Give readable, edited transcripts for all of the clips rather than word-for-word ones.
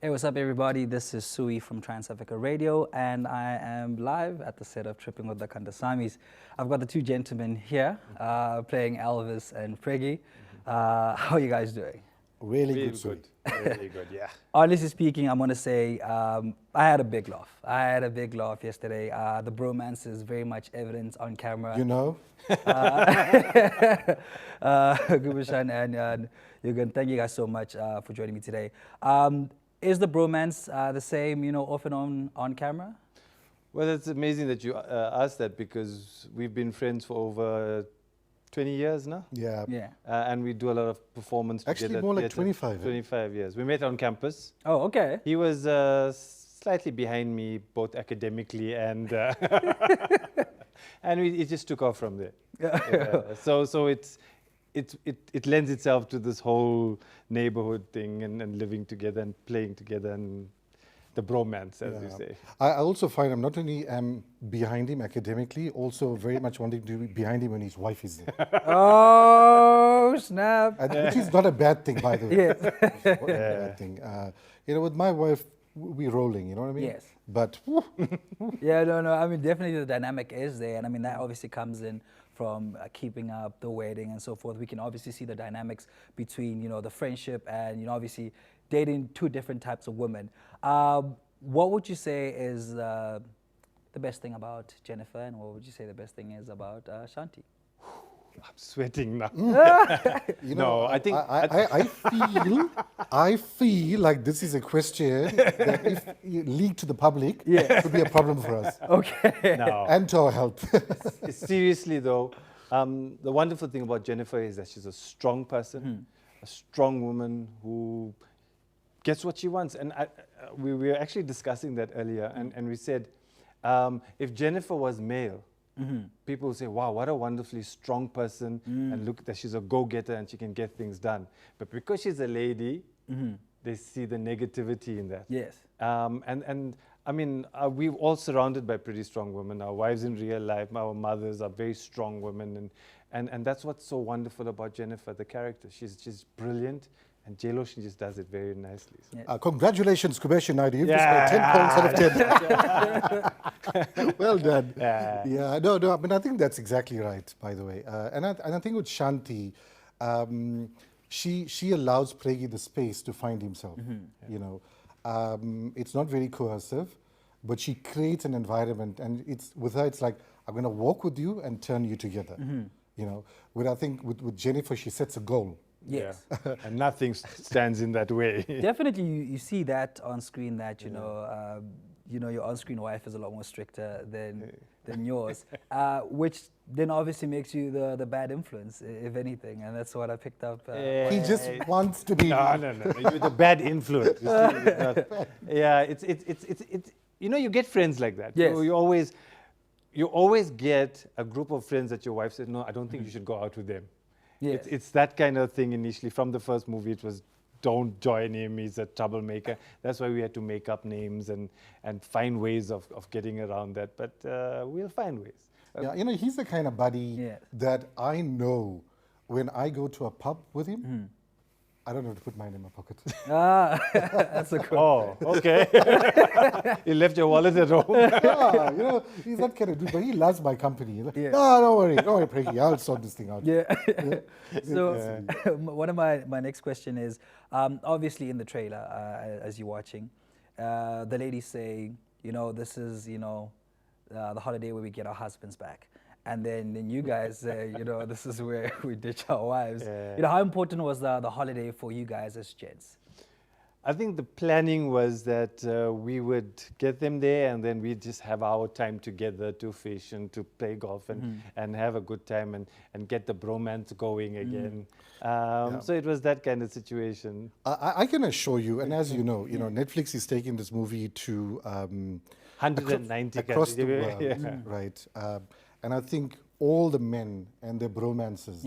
Hey, what's up, everybody? This is Sui from Trans Africa Radio, and I am live at the set of Trippin with the Kandasamys. I've got the two gentlemen here playing Elvis and Preggy. How are you guys doing? Really good. Really good, yeah. Honestly speaking, I'm going to say I had a big laugh. I had a big laugh yesterday. The bromance is very much evident on camera. You know? Koobeshan and Ugan, thank you guys so much for joining me today. Is the bromance the same, off and on camera? Well, it's amazing that you asked that because we've been friends for over 20 years now. Yeah. Yeah. And we do a lot of performance Actually, together. more like theatre. 25. 25 years. We met on campus. Oh, okay. He was slightly behind me, both academically and and it just took off from there. So it lends itself to this whole neighborhood thing and living together and playing together and the bromance, as you say. I also find I'm not only behind him academically, also very much wanting to be behind him when his wife is there. Oh, snap. Which is not a bad thing, by the way. Yes. It's not a bad thing. With my wife, we're rolling, you know what I mean? Yes. But Yeah, no. I mean, definitely the dynamic is there. And I mean, that obviously comes in from keeping up the wedding and so forth. We can obviously see the dynamics between, the friendship and, obviously dating two different types of women. What would you say is the best thing about Jennifer, and what would you say the best thing is about Shanti? I'm sweating now. no, I think I feel like this is a question that if you leak to the public, it could be a problem for us. Okay. No. And to our health. Seriously though, the wonderful thing about Jennifer is that she's a strong person, a strong woman who gets what she wants. And we were actually discussing that earlier, and we said, if Jennifer was male, people would say, wow, what a wonderfully strong person, and look that she's a go-getter and she can get things done. But because she's a lady, they see the negativity in that. Yes. And I mean, we're all surrounded by pretty strong women. Our wives in real life, our mothers are very strong women. And that's what's so wonderful about Jennifer, the character. She's brilliant. And J-Lo, she just does it very nicely. So. Yes. Congratulations, Koobeshan, Naidoo. You've just got 10 points out of 10. Well done. Yeah, no, I mean, I think that's exactly right, by the way. And I think with Shanti, she allows Preggy the space to find himself. It's not very coercive, but she creates an environment, and with her, it's like, I'm going to walk with you and turn you together. Where I think with Jennifer, she sets a goal. Yes. Yeah. And nothing stands in that way. Definitely, you see that on screen that, your on-screen wife is a lot more stricter than yours, which then obviously makes you the bad influence, if anything, and that's what I picked up. He just wants to be... No. You're the bad influence. You get friends like that. Yes. You always get a group of friends that your wife said, no, I don't think you should go out with them. Yes. It's that kind of thing initially. From the first movie, it was, don't join him, he's a troublemaker. That's why we had to make up names and find ways of getting around that. But we'll find ways. He's the kind of buddy that I know when I go to a pub with him, I don't have to put mine in my pocket. That's a good Oh, okay. You left your wallet at home? He's that kind of dude, but he loves my company. Like, Yeah. No, don't worry, Preggy, I'll sort this thing out. Yeah. So one of my next question is, obviously in the trailer, as you're watching, the ladies say, this is, the holiday where we get our husbands back. And then you guys say, this is where we ditch our wives. How important was the holiday for you guys as gents? I think the planning was that we would get them there and then we'd just have our time together to fish and to play golf and have a good time and get the bromance going again. So it was that kind of situation. I can assure you, and as you know, Netflix is taking this movie to 190 across the countries. world, right? And I think all the men and their bromances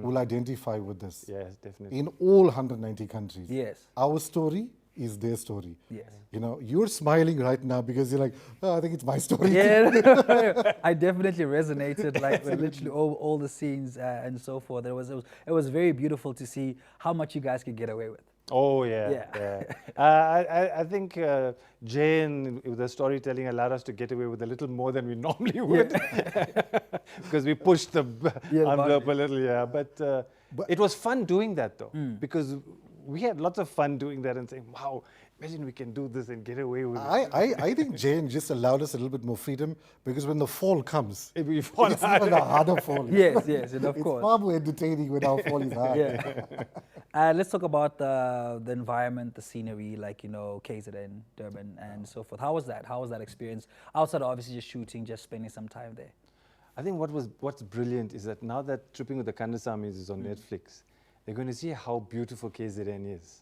will identify with this. Yes, definitely. In all 190 countries. Yes. Our story is their story. Yes. You're smiling right now because you're like, oh, I think it's my story. Yeah, I definitely resonated, like with literally all the scenes and so forth. It was very beautiful to see how much you guys could get away with. Oh, yeah. Yeah. I think Jayan, with the storytelling, allowed us to get away with a little more than we normally would. Because we pushed the Yeah, envelope a little, yeah. But But- it was fun doing that, though. Because we had lots of fun doing that and saying, wow, imagine we can do this and get away with it. I think Jayan just allowed us a little bit more freedom because when the fall comes, If we fall it's even a harder fall. Yes, yes, and of It's course. far more entertaining when our fall is hard. Yeah. Let's talk about the environment, the scenery, like, you know, KZN, Durban, and so forth. How was that? How was that experience? Outside of obviously just shooting, just spending some time there. I think what's brilliant is that now that Tripping with the Kandasamys is on Netflix, they're going to see how beautiful KZN is.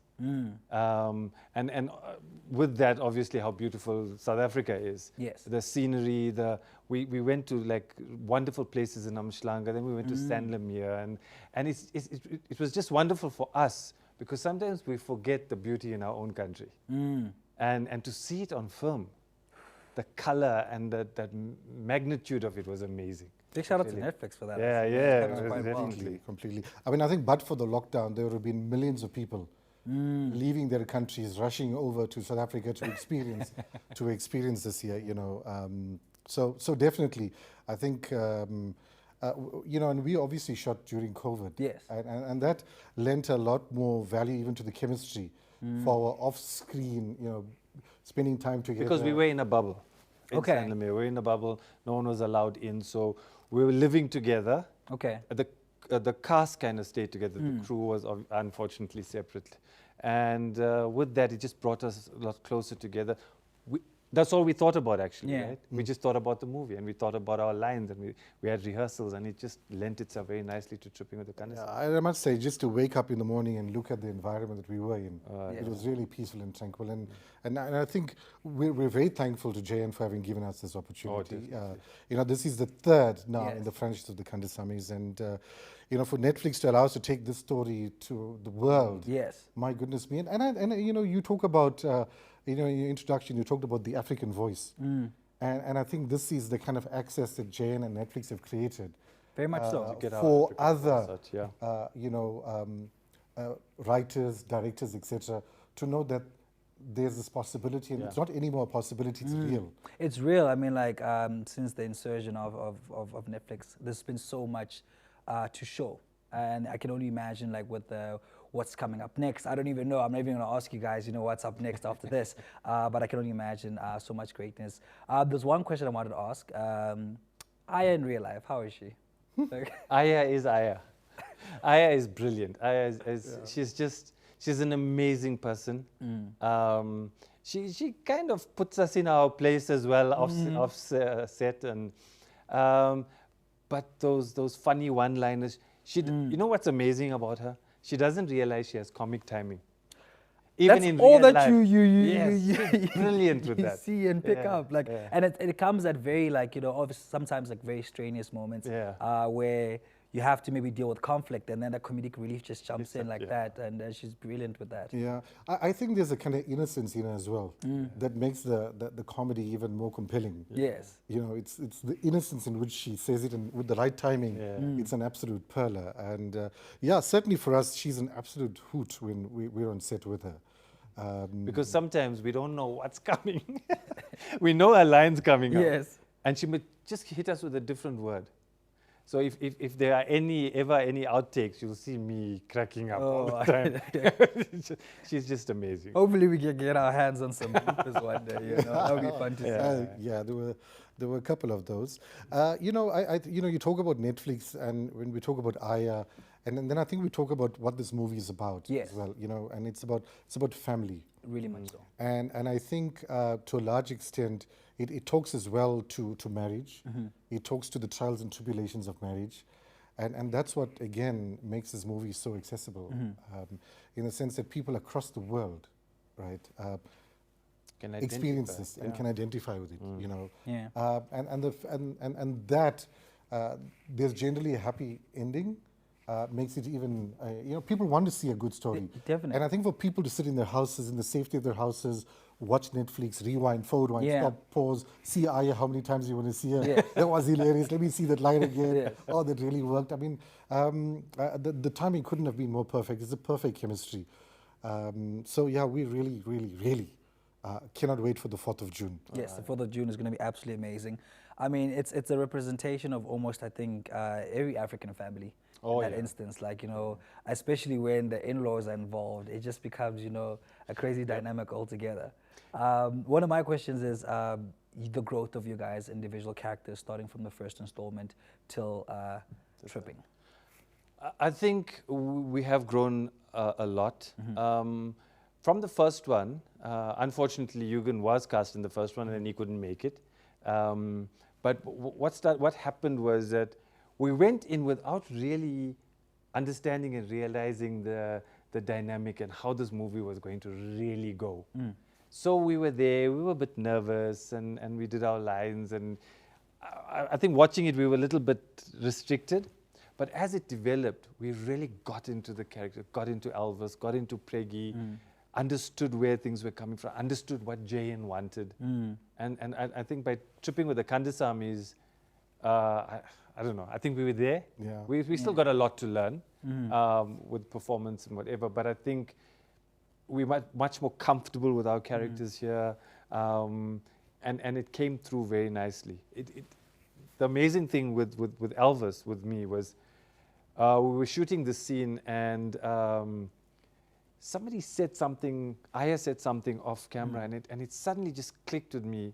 And with that, obviously, how beautiful South Africa is. Yes. The scenery, we went to like wonderful places in Umhlanga, then we went to Sanlamere, and it was just wonderful for us because sometimes we forget the beauty in our own country. And to see it on film, the color and that magnitude of it was amazing. Big shout out to Netflix for that. Yeah, It's yeah, done it was quite well. Completely. I mean, I think but for the lockdown, there would have been millions of people leaving their countries, rushing over to South Africa to experience this year. You know, so definitely, I think. You know, and we obviously shot during COVID. Yes. And that lent a lot more value even to the chemistry for our off-screen, you know, spending time together. Because we were in a bubble. In Okay. Sanlamere. We were in a bubble. No one was allowed in. So we were living together. Okay. The cast kind of stayed together. The crew was unfortunately separate. And with that, it just brought us a lot closer together. That's all we thought about, actually, Yeah. right? We just thought about the movie, and we thought about our lines, and we had rehearsals, and it just lent itself very nicely to Tripping with the Kandasamys. I must say, just to wake up in the morning and look at the environment that we were in, Yeah. it was really peaceful and tranquil. And I think we're very thankful to Jayan for having given us this opportunity. definitely. You know, this is the third now Yes. in the franchise of the Kandasamys, and you know, for Netflix to allow us to take this story to the world. Yes. My goodness me. And you know, you talk about, you know, in your introduction, you talked about the African voice. And I think this is the kind of access that Jayan and Netflix have created. Very much so. To get our For African other, voice out, yeah. you know, writers, directors, etc., to know that there's this possibility, and it's not anymore a possibility, it's real. It's real. I mean, like, since the insertion of Netflix, there's been so much to show. And I can only imagine, like, with what's coming up next. I don't even know. I'm not even going to ask you guys, you know, what's up next after this. But I can only imagine so much greatness. There's one question I wanted to ask. Aya in real life, how is she? Like, Aya is Aya. Aya is brilliant. Aya she's an amazing person. She kind of puts us in our place as well, off set, and but those funny one-liners. You know what's amazing about her? She doesn't realize she has comic timing. Even that's in all real that life. you She's brilliant with you that. see and pick Yeah, up, like, yeah. and it comes at very, like, you know, obviously sometimes like very strenuous moments, Yeah. where you have to maybe deal with conflict, and then the comedic relief just jumps in up, like yeah. that, and she's brilliant with that. Yeah, I think there's a kind of innocence in her as well that makes the comedy even more compelling. Yes. You know, it's the innocence in which she says it, and with the right timing, Yeah. it's an absolute perler. And yeah, certainly for us, she's an absolute hoot when we're on set with her. Because sometimes we don't know what's coming. We know our line's coming up. Yes. And she might just hit us with a different word. So if there are ever any outtakes, you'll see me cracking up all the time. She's just amazing. Hopefully we can get our hands on some bloopers one day. You know, that would be fun to see. Yeah, there were a couple of those. You know, you know, you talk about Netflix, and when we talk about Aya, and then I think we talk about what this movie is about Yes. as well. You know, and it's about family. Really much so. And I think to a large extent, it talks as well to marriage. It talks to the trials and tribulations of marriage. And that's what, again, makes this movie so accessible, in the sense that people across the world, right, Can experience identify, this and yeah. can identify with it, you know. Yeah. And that, there's generally a happy ending. Makes it even, you know, people want to see a good story. Definitely. And I think for people to sit in their houses, in the safety of their houses, watch Netflix, rewind, forward, rewind, Yeah. stop, pause, see Aya how many times you want to see her. Yeah. That was hilarious. Let me see that line again. Yeah. Oh, that really worked. I mean, the timing couldn't have been more perfect. It's a perfect chemistry. So yeah, we really, really, really cannot wait for the 4th of June. Yes, the 4th of June is going to be absolutely amazing. I mean, it's a representation of almost, I think, every African family Oh, in that yeah. instance. Like, you know, especially when the in-laws are involved, it just becomes, you know, a crazy dynamic altogether. One of my questions is the growth of you guys' individual characters, starting from the first installment till Tripping. I think we have grown a lot. From the first one, unfortunately, Ugan was cast in the first one and he couldn't make it. But what happened was that we went in without really understanding and realizing the dynamic and how this movie was going to really go. So we were there, we were a bit nervous, and we did our lines. And I think watching it, we were a little bit restricted. But as it developed, we really got into the character, got into Elvis, got into Preggy, understood where things were coming from, understood what Jayan wanted. And I think by tripping with the Kandasamys, I don't know, I think we were there. Yeah. We still got a lot to learn with performance and whatever, but I think we're much more comfortable with our characters here, and it came through very nicely. The amazing thing with Elvis, with me, was we were shooting this scene and somebody said something, Aya said something off camera, and it suddenly just clicked with me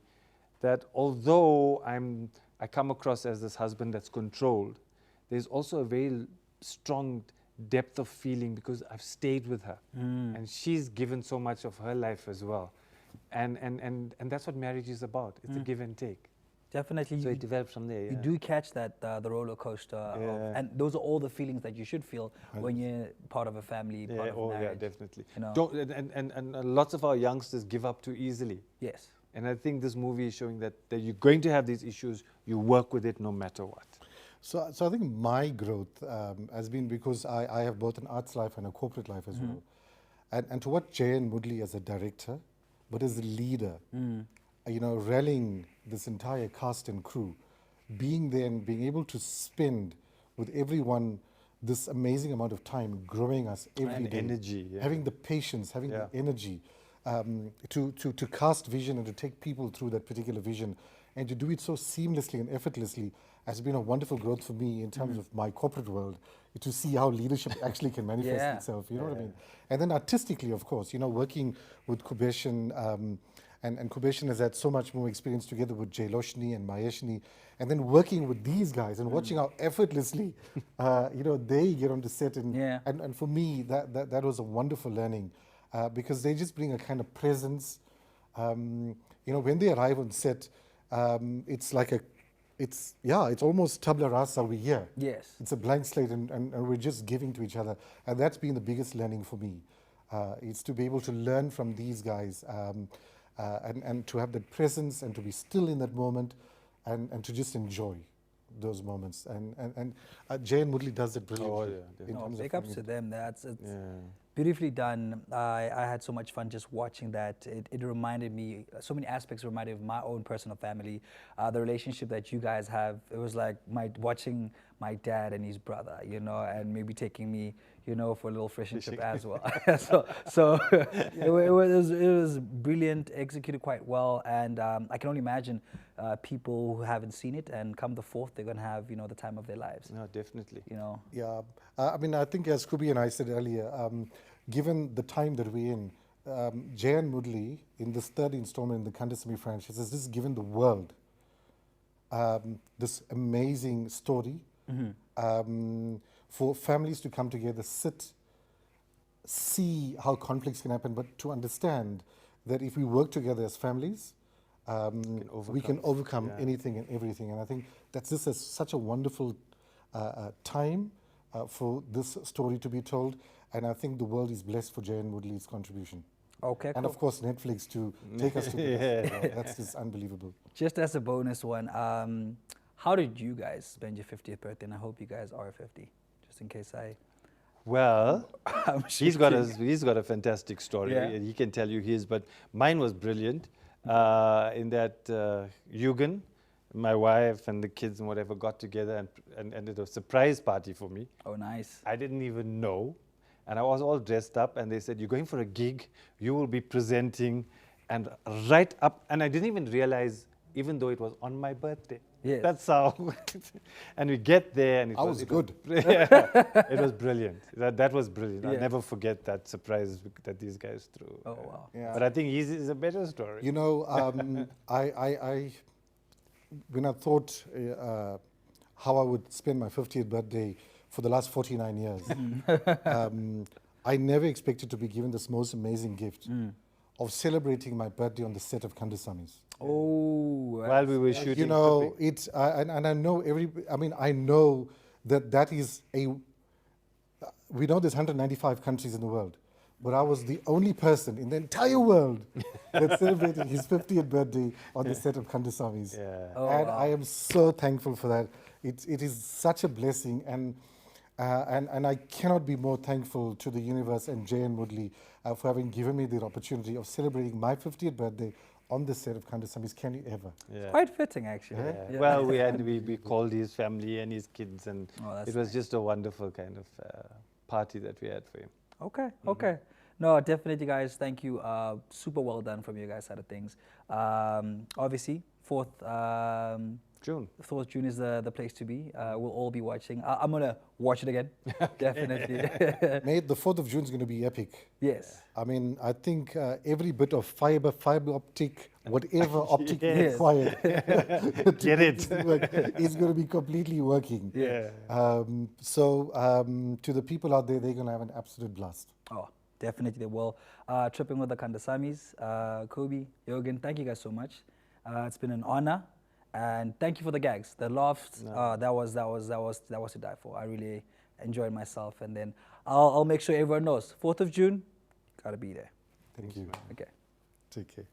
that although I come across as this husband that's controlled, there's also a very strong depth of feeling because I've stayed with her and she's given so much of her life as well. And that's what marriage is about. It's a give and take. Definitely. So it develops from there. You do catch that, the roller coaster. And those are all the feelings that you should feel when you're part of a family, part of a marriage. Yeah, definitely. You know? And lots of our youngsters give up too easily. Yes. And I think this movie is showing that you're going to have these issues, you work with it no matter what. So I think my growth has been because I have both an arts life and a corporate life as well. And to what Jayan Moodley as a director, but as a leader, you know, rallying this entire cast and crew, being there and being able to spend with everyone this amazing amount of time, growing us every day. Energy, having the patience, having the energy to cast vision and to take people through that particular vision, and to do it so seamlessly and effortlessly has been a wonderful growth for me in terms of my corporate world, to see how leadership actually can manifest itself, you know what I mean? And then artistically, of course, you know, working with Koobeshan, and Koobeshan has had so much more experience together with Jayloshni and Maheshni, and then working with these guys and watching how effortlessly, you know, they get onto set. And for me, that was a wonderful learning because they just bring a kind of presence. You know, when they arrive on set, it's like it's almost tabula rasa we're here. Yes. It's a blank slate and we're just giving to each other. And that's been the biggest learning for me. It's to be able to learn from these guys and to have that presence and to be still in that moment and to just enjoy those moments. And Jayan Moodley does it brilliantly. In terms Big of ups to them. It's beautifully done. I had so much fun just watching that. It reminded me, so many aspects reminded of my own personal family. The relationship that you guys have, it was like watching my dad and his brother, you know, and maybe taking me, you know, for a little fishing trip as well. so it was brilliant, executed quite well, and I can only imagine people who haven't seen it, and come the 4th, they're gonna have, you know, the time of their lives. No, definitely. You know. Yeah, I mean, I think as Kooby and I said earlier, given the time that we're in, Jayan Moodley, in this 3rd installment in the Kandasamys franchise, has just given the world this amazing story for families to come together, sit, see how conflicts can happen, but to understand that if we work together as families, we can overcome anything and everything. And I think that's just such a wonderful time for this story to be told. And I think the world is blessed for Jayan Moodley's contribution. Okay, and cool. of course, Netflix to take us to this. That's just unbelievable. Just as a bonus one, how did you guys spend your 50th birthday? And I hope you guys are 50, just in case I... Well, he's got a fantastic story. Yeah. He can tell you his, but mine was brilliant. In that Ugan, my wife and the kids and whatever got together and did a surprise party for me. Oh, nice. I didn't even know. And I was all dressed up, and they said, "You're going for a gig. You will be presenting," and right up. And I didn't even realize, even though it was on my birthday. Yes. That's how. And we get there, and it I was good. it was brilliant. That was brilliant. I'll Yeah. never forget that surprise that these guys threw. Oh, wow. Yeah. But I think his is a better story. You know, when I thought how I would spend my 50th birthday for the last 49 years, I never expected to be given this most amazing gift of celebrating my birthday on the set of Kandasamys. Oh, While we were shooting, You know, Trippin. it's and I know I know that is a. We know there's 195 countries in the world, but I was the only person in the entire world that celebrated his 50th birthday on the set of Kandasamys. Yeah. Oh, And wow. I am so thankful for that. It is such a blessing, and I cannot be more thankful to the universe and Jayan Moodley for having given me the opportunity of celebrating my 50th birthday on the set of Kandasamys. Can you ever? Yeah. Quite fitting, actually. Yeah. Yeah. Well, we called his family and his kids, and Oh, that's it was just a wonderful kind of party that we had for him. Okay, okay. No, definitely, guys. Thank you. Super well done from you guys' side of things. Obviously, 4th June is the place to be. We'll all be watching. I'm gonna watch it again. Definitely. Mate, the 4th of June is going to be epic. Yes. I mean, I think every bit of fiber optic, whatever optic Yes. required to Get make it. this work is going to be completely working. Yeah. To the people out there, they're going to have an absolute blast. Oh, definitely they will. Tripping with the Kandasamys, Kobe, Ugan, thank you guys so much. It's been an honor, and thank you for the gags, the laughs. That was to die for. I really enjoyed myself, and then I'll make sure everyone knows 4th of June, gotta be there. Thank you. Okay. Take care.